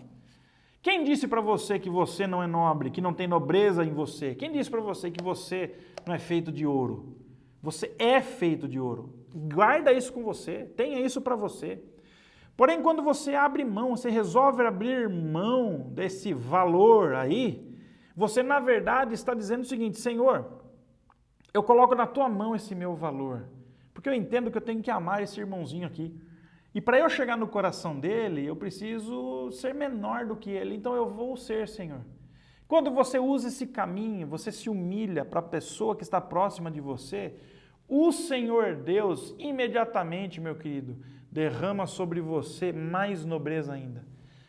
Quem disse para você que você não é nobre, que não tem nobreza em você? Quem disse para você que você não é feito de ouro? Você é feito de ouro. Guarda isso com você, tenha isso para você. Porém, quando você abre mão, você resolve abrir mão desse valor aí, você na verdade está dizendo o seguinte: Senhor, eu coloco na tua mão esse meu valor. Porque eu entendo que eu tenho que amar esse irmãozinho aqui. E para eu chegar no coração dele, eu preciso ser menor do que ele. Então eu vou ser, Senhor. Quando você usa esse caminho, você se humilha para a pessoa que está próxima de você, o Senhor Deus, imediatamente, meu querido, derrama sobre você mais nobreza ainda.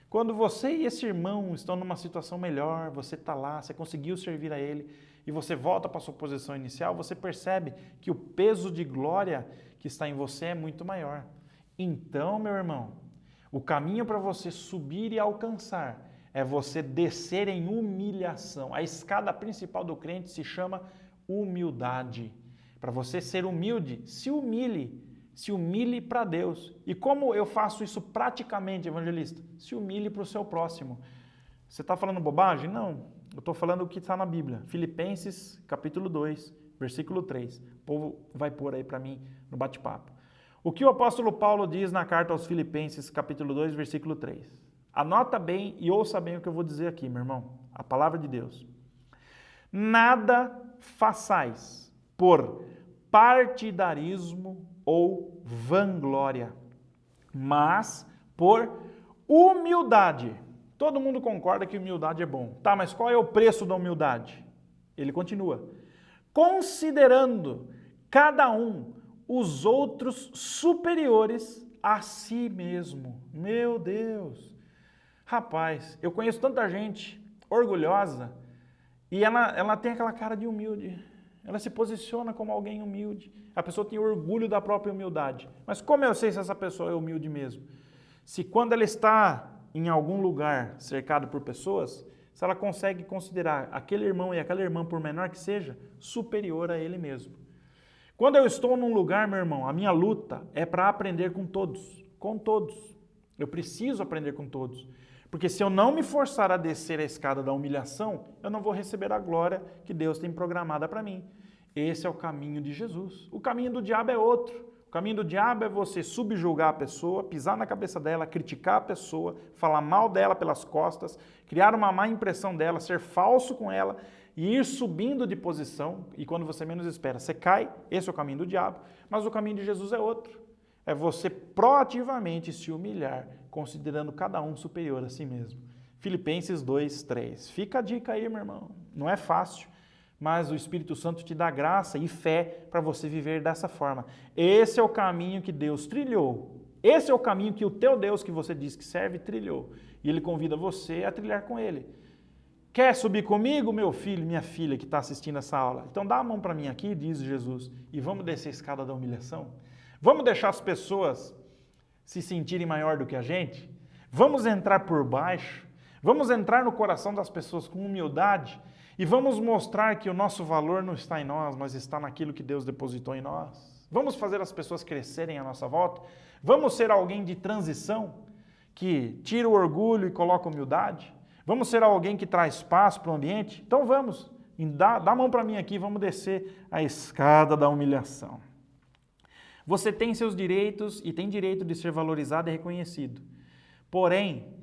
Quando você e esse irmão estão numa situação melhor, você está lá, você conseguiu servir a ele, e você volta para a sua posição inicial, você percebe que o peso de glória que está em você é muito maior. Então, meu irmão, o caminho para você subir e alcançar é você descer em humilhação. A escada principal do crente se chama humildade. Para você ser humilde, se humilhe para Deus. E como eu faço isso praticamente, evangelista? Se humilhe para o seu próximo. Você está falando bobagem? Não, eu estou falando o que está na Bíblia. Filipenses, capítulo 2, versículo 3. O povo vai pôr aí para mim no bate-papo. O que o apóstolo Paulo diz na carta aos Filipenses, capítulo 2, versículo 3. Anota bem e ouça bem o que eu vou dizer aqui, meu irmão. A palavra de Deus. Nada façais por partidarismo ou vanglória, mas por humildade. Todo mundo concorda que humildade é bom. Tá, mas qual é o preço da humildade? Ele continua. Considerando cada um os outros superiores a si mesmo. Meu Deus! Rapaz, eu conheço tanta gente orgulhosa e ela tem aquela cara de humilde. Ela se posiciona como alguém humilde. A pessoa tem orgulho da própria humildade. Mas como eu sei se essa pessoa é humilde mesmo? Se quando ela está em algum lugar cercado por pessoas, se ela consegue considerar aquele irmão e aquela irmã, por menor que seja, superior a ele mesmo. Quando eu estou num lugar, meu irmão, a minha luta é para aprender com todos. Com todos. Eu preciso aprender com todos. Porque se eu não me forçar a descer a escada da humilhação, eu não vou receber a glória que Deus tem programada para mim. Esse é o caminho de Jesus. O caminho do diabo é outro. O caminho do diabo é você subjugar a pessoa, pisar na cabeça dela, criticar a pessoa, falar mal dela pelas costas, criar uma má impressão dela, ser falso com ela e ir subindo de posição. E quando você menos espera, você cai. Esse é o caminho do diabo. Mas o caminho de Jesus é outro. É você proativamente se humilhar, considerando cada um superior a si mesmo. Filipenses 2, 3. Fica a dica aí, meu irmão. Não é fácil, mas o Espírito Santo te dá graça e fé para você viver dessa forma. Esse é o caminho que Deus trilhou. Esse é o caminho que o teu Deus, que você diz que serve, trilhou. E Ele convida você a trilhar com Ele. Quer subir comigo, meu filho, minha filha, que está assistindo essa aula? Então dá a mão para mim aqui, diz Jesus, e vamos descer a escada da humilhação? Vamos deixar as pessoas se sentirem maior do que a gente? Vamos entrar por baixo? Vamos entrar no coração das pessoas com humildade? E vamos mostrar que o nosso valor não está em nós, mas está naquilo que Deus depositou em nós? Vamos fazer as pessoas crescerem à nossa volta? Vamos ser alguém de transição, que tira o orgulho e coloca humildade? Vamos ser alguém que traz paz para o ambiente? Então vamos, dá a mão para mim aqui, vamos descer a escada da humilhação. Você tem seus direitos e tem direito de ser valorizado e reconhecido. Porém,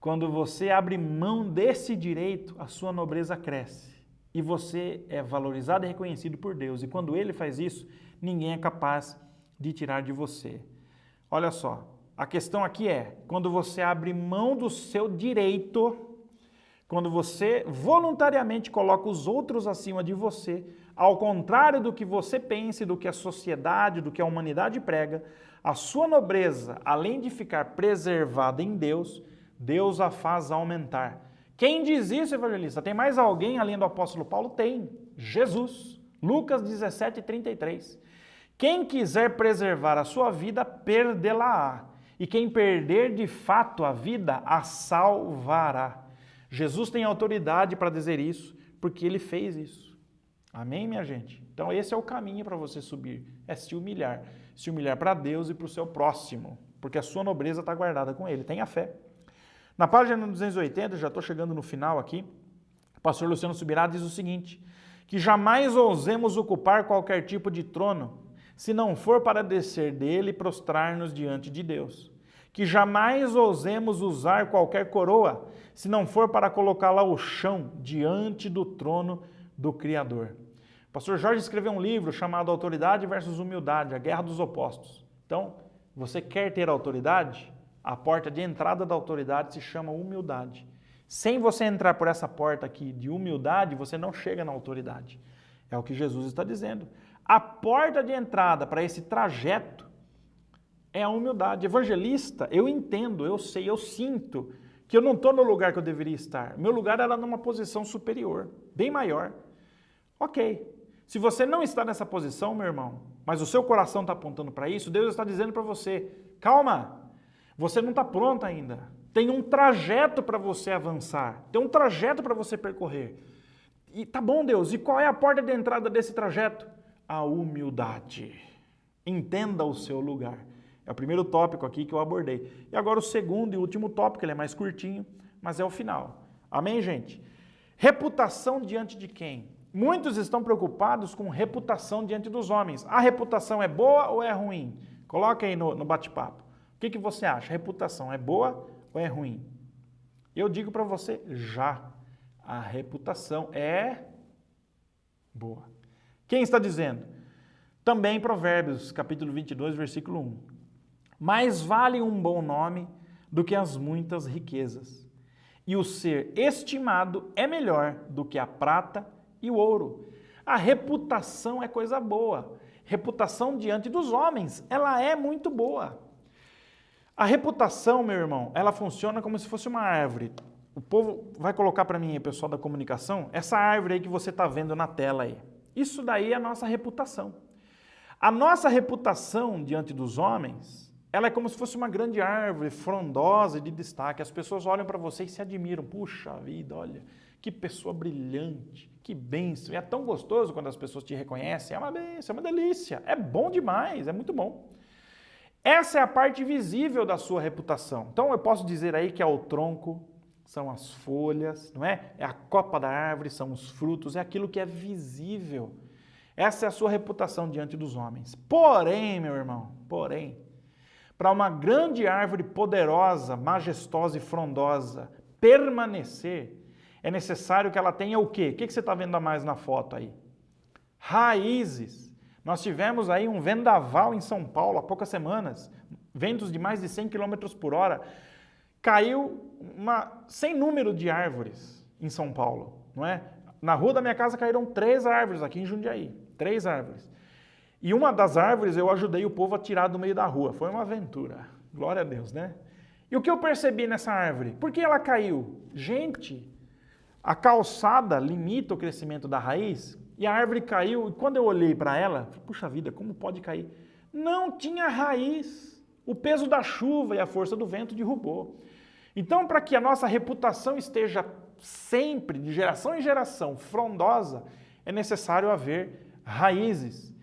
quando você abre mão desse direito, a sua nobreza cresce. E você é valorizado e reconhecido por Deus. E quando Ele faz isso, ninguém é capaz de tirar de você. Olha só, a questão aqui é, quando você abre mão do seu direito, quando você voluntariamente coloca os outros acima de você, ao contrário do que você pensa e do que a sociedade, do que a humanidade prega, a sua nobreza, além de ficar preservada em Deus, Deus a faz aumentar. Quem diz isso, evangelista? Tem mais alguém além do apóstolo Paulo? Tem. Jesus. Lucas 17, 33. Quem quiser preservar a sua vida, perdê-la-á. E quem perder de fato a vida, a salvará. Jesus tem autoridade para dizer isso, porque Ele fez isso. Amém, minha gente? Então esse é o caminho para você subir, é se humilhar. Se humilhar para Deus e para o seu próximo, porque a sua nobreza está guardada com Ele. Tenha fé. Na página 280, já estou chegando no final aqui, o pastor Luciano Subirá diz o seguinte, que jamais ousemos ocupar qualquer tipo de trono, se não for para descer dele e prostrar-nos diante de Deus. Que jamais ousemos usar qualquer coroa, se não for para colocá-la ao chão, diante do trono do Criador. O pastor Jorge escreveu um livro chamado Autoridade versus Humildade, a Guerra dos Opostos. Então, você quer ter autoridade? A porta de entrada da autoridade se chama humildade. Sem você entrar por essa porta aqui de humildade, você não chega na autoridade. É o que Jesus está dizendo. A porta de entrada para esse trajeto é a humildade. Evangelista, eu entendo, eu sei, eu sinto que eu não estou no lugar que eu deveria estar. Meu lugar era numa posição superior, bem maior. Ok. Se você não está nessa posição, meu irmão, mas o seu coração está apontando para isso, Deus está dizendo para você, calma, você não está pronto ainda. Tem um trajeto para você avançar, tem um trajeto para você percorrer. E tá bom, Deus, e qual é a porta de entrada desse trajeto? A humildade. Entenda o seu lugar. É o primeiro tópico aqui que eu abordei. E agora o segundo e último tópico, ele é mais curtinho, mas é o final. Amém, gente? Reputação diante de quem? Muitos estão preocupados com reputação diante dos homens. A reputação é boa ou é ruim? Coloca aí no bate-papo. O que você acha? A reputação é boa ou é ruim? Eu digo para você já. A reputação é boa. Quem está dizendo? Também Provérbios, capítulo 22, versículo 1. Mais vale um bom nome do que as muitas riquezas. E o ser estimado é melhor do que a prata e o ouro. A reputação é coisa boa. Reputação diante dos homens, ela é muito boa. A reputação, meu irmão, ela funciona como se fosse uma árvore. O povo vai colocar para mim, pessoal da comunicação, essa árvore aí que você está vendo na tela aí. Isso daí é a nossa reputação. A nossa reputação diante dos homens, ela é como se fosse uma grande árvore frondosa e de destaque. As pessoas olham para você e se admiram. Puxa vida, olha, que pessoa brilhante, que bênção. E é tão gostoso quando as pessoas te reconhecem. É uma bênção, é uma delícia. É bom demais, é muito bom. Essa é a parte visível da sua reputação. Então eu posso dizer aí que é o tronco, são as folhas, não é? É a copa da árvore, são os frutos, é aquilo que é visível. Essa é a sua reputação diante dos homens. Porém, meu irmão, para uma grande árvore poderosa, majestosa e frondosa permanecer, é necessário que ela tenha o quê? O que você está vendo a mais na foto aí? Raízes. Nós tivemos aí um vendaval em São Paulo há poucas semanas, ventos de mais de 100 km por hora. Caiu sem número de árvores em São Paulo, não é? Na rua da minha casa caíram 3 árvores aqui em Jundiaí, 3 árvores. E uma das árvores eu ajudei o povo a tirar do meio da rua, foi uma aventura, glória a Deus, né? E o que eu percebi nessa árvore? Por que ela caiu? Gente, a calçada limita o crescimento da raiz e a árvore caiu, e quando eu olhei para ela, puxa vida, como pode cair? Não tinha raiz, o peso da chuva e a força do vento derrubou. Então, para que a nossa reputação esteja sempre, de geração em geração, frondosa, é necessário haver raízes.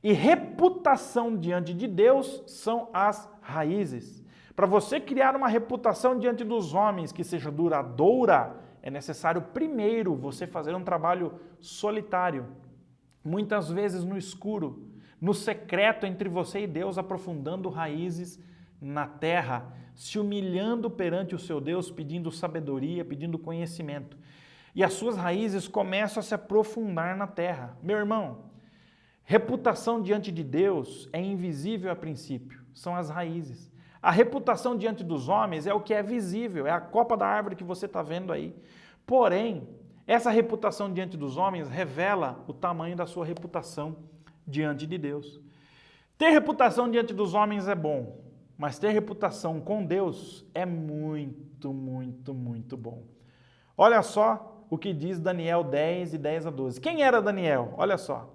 E reputação diante de Deus são as raízes. Para você criar uma reputação diante dos homens que seja duradoura, é necessário primeiro você fazer um trabalho solitário, muitas vezes no escuro, no secreto entre você e Deus, aprofundando raízes na terra, se humilhando perante o seu Deus, pedindo sabedoria, pedindo conhecimento. E as suas raízes começam a se aprofundar na terra. Meu irmão, reputação diante de Deus é invisível a princípio, são as raízes. A reputação diante dos homens é o que é visível, é a copa da árvore que você está vendo aí. Porém, essa reputação diante dos homens revela o tamanho da sua reputação diante de Deus. Ter reputação diante dos homens é bom, mas ter reputação com Deus é muito, muito, muito bom. Olha só o que diz Daniel 10, de 10 a 12. Quem era Daniel? Olha só.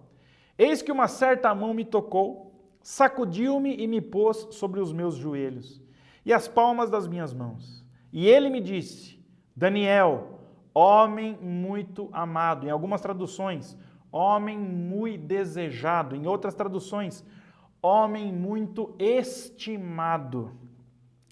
Eis que uma certa mão me tocou, sacudiu-me e me pôs sobre os meus joelhos e as palmas das minhas mãos. E ele me disse, Daniel, homem muito amado. Em algumas traduções, homem muito desejado. Em outras traduções, homem muito estimado.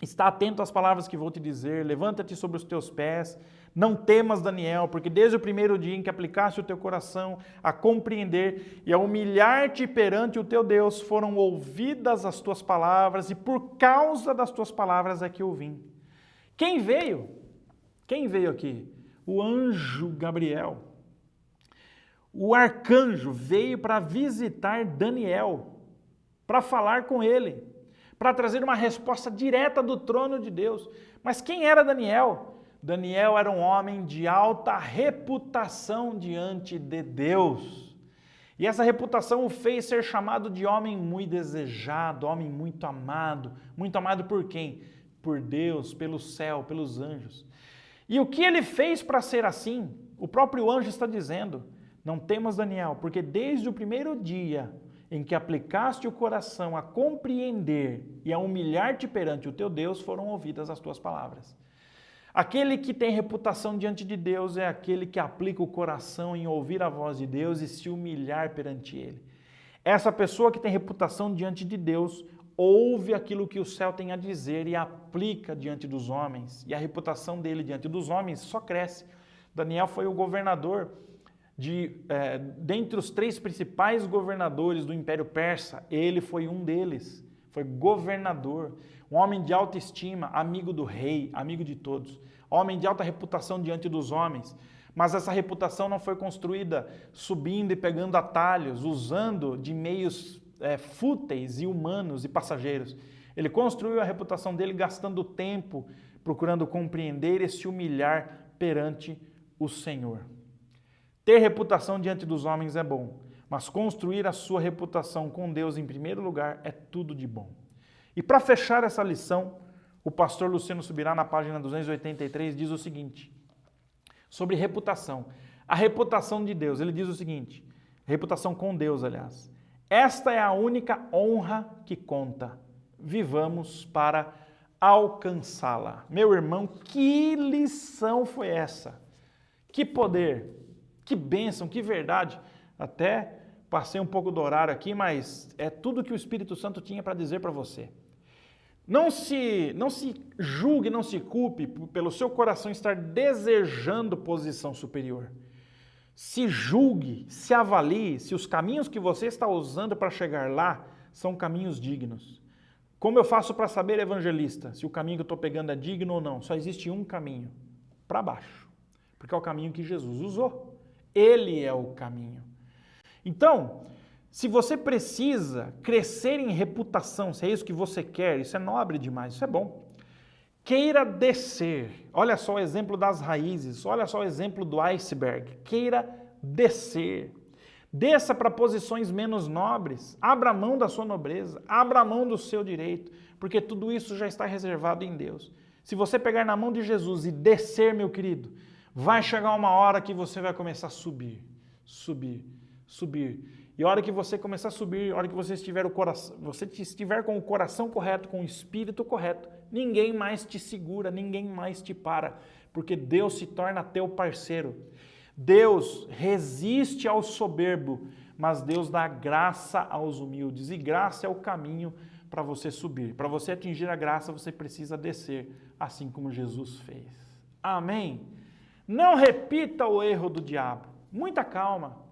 Está atento às palavras que vou te dizer, levanta-te sobre os teus pés, não temas, Daniel, porque desde o primeiro dia em que aplicaste o teu coração a compreender e a humilhar-te perante o teu Deus, foram ouvidas as tuas palavras e por causa das tuas palavras é que eu vim. Quem veio? Quem veio aqui? O anjo Gabriel. O arcanjo veio para visitar Daniel, para falar com ele, para trazer uma resposta direta do trono de Deus. Mas quem era Daniel? Daniel era um homem de alta reputação diante de Deus. E essa reputação o fez ser chamado de homem muito desejado, homem muito amado. Muito amado por quem? Por Deus, pelo céu, pelos anjos. E o que ele fez para ser assim? O próprio anjo está dizendo, Não temas, Daniel, porque desde o primeiro dia em que aplicaste o coração a compreender e a humilhar-te perante o teu Deus, foram ouvidas as tuas palavras. Aquele que tem reputação diante de Deus é aquele que aplica o coração em ouvir a voz de Deus e se humilhar perante Ele. Essa pessoa que tem reputação diante de Deus ouve aquilo que o céu tem a dizer e aplica diante dos homens. E a reputação dele diante dos homens só cresce. Daniel foi o governador dentre os 3 principais governadores do Império Persa, ele foi um deles, foi governador, um homem de alta estima, amigo do rei, amigo de todos, homem de alta reputação diante dos homens, mas essa reputação não foi construída subindo e pegando atalhos, usando de meios fúteis e humanos e passageiros. Ele construiu a reputação dele gastando tempo, procurando compreender e se humilhar perante o Senhor. Ter reputação diante dos homens é bom, mas construir a sua reputação com Deus em primeiro lugar é tudo de bom. E para fechar essa lição, o pastor Luciano Subirá, na página 283, diz o seguinte, sobre reputação. A reputação de Deus, ele diz o seguinte, reputação com Deus, aliás. Esta é a única honra que conta. Vivamos para alcançá-la. Meu irmão, que lição foi essa? Que poder! Que bênção, que verdade. Até passei um pouco do horário aqui, mas é tudo que o Espírito Santo tinha para dizer para você. Não se julgue, não se culpe pelo seu coração estar desejando posição superior. Se julgue, se avalie se os caminhos que você está usando para chegar lá são caminhos dignos. Como eu faço para saber, evangelista, se o caminho que eu estou pegando é digno ou não? Só existe um caminho, para baixo, porque é o caminho que Jesus usou. Ele é o caminho. Então, se você precisa crescer em reputação, se é isso que você quer, isso é nobre demais, isso é bom. Queira descer. Olha só o exemplo das raízes, olha só o exemplo do iceberg. Queira descer. Desça para posições menos nobres. Abra mão da sua nobreza, abra mão do seu direito, porque tudo isso já está reservado em Deus. Se você pegar na mão de Jesus e descer, meu querido, vai chegar uma hora que você vai começar a subir, subir, subir. E a hora que você começar a subir, a hora que você estiver com o coração correto, com o espírito correto, ninguém mais te segura, ninguém mais te para, porque Deus se torna teu parceiro. Deus resiste ao soberbo, mas Deus dá graça aos humildes, e graça é o caminho para você subir. Para você atingir a graça, você precisa descer, assim como Jesus fez. Amém? Não repita o erro do diabo. Muita calma.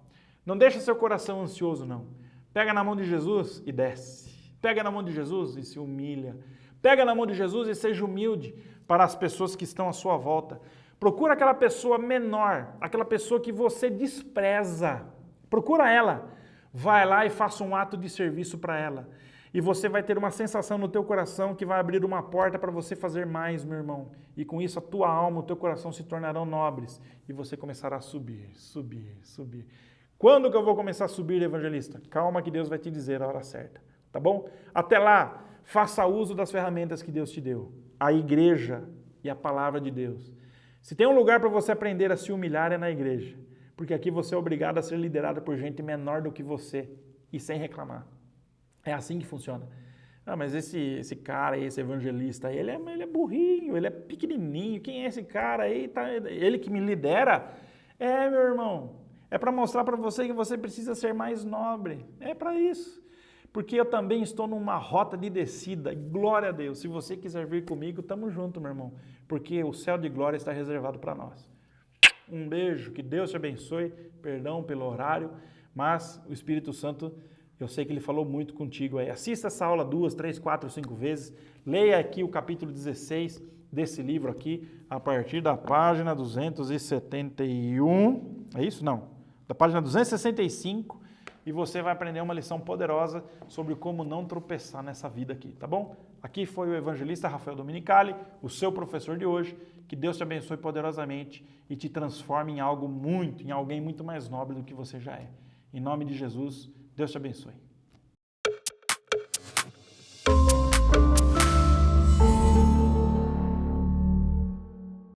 Não deixa seu coração ansioso, não. Pega na mão de Jesus e desce. Pega na mão de Jesus e se humilha. Pega na mão de Jesus e seja humilde para as pessoas que estão à sua volta. Procura aquela pessoa menor, aquela pessoa que você despreza. Procura ela. Vai lá e faça um ato de serviço para ela. E você vai ter uma sensação no teu coração que vai abrir uma porta para você fazer mais, meu irmão. E com isso a tua alma, o teu coração se tornarão nobres. E você começará a subir, subir, subir. Quando que eu vou começar a subir, evangelista? Calma que Deus vai te dizer a hora certa, tá bom? Até lá, faça uso das ferramentas que Deus te deu. A igreja e a palavra de Deus. Se tem um lugar para você aprender a se humilhar é na igreja. Porque aqui você é obrigado a ser liderado por gente menor do que você e sem reclamar. É assim que funciona. Ah, mas esse cara aí, esse evangelista aí, ele é burrinho, ele é pequenininho. Quem é esse cara aí? Ele que me lidera? É, meu irmão. É para mostrar para você que você precisa ser mais nobre. É para isso. Porque eu também estou numa rota de descida. Glória a Deus. Se você quiser vir comigo, estamos juntos, meu irmão. Porque o céu de glória está reservado para nós. Um beijo. Que Deus te abençoe. Perdão pelo horário. Mas o Espírito Santo, eu sei que ele falou muito contigo aí. Assista essa aula 2, 3, 4, 5 vezes. Leia aqui o capítulo 16 desse livro aqui, a partir da página 271. É isso? Não. Da página 265, e você vai aprender uma lição poderosa sobre como não tropeçar nessa vida aqui, tá bom? Aqui foi o evangelista Rafael Dominicali, o seu professor de hoje. Que Deus te abençoe poderosamente e te transforme em alguém muito mais nobre do que você já é. Em nome de Jesus, Deus te abençoe.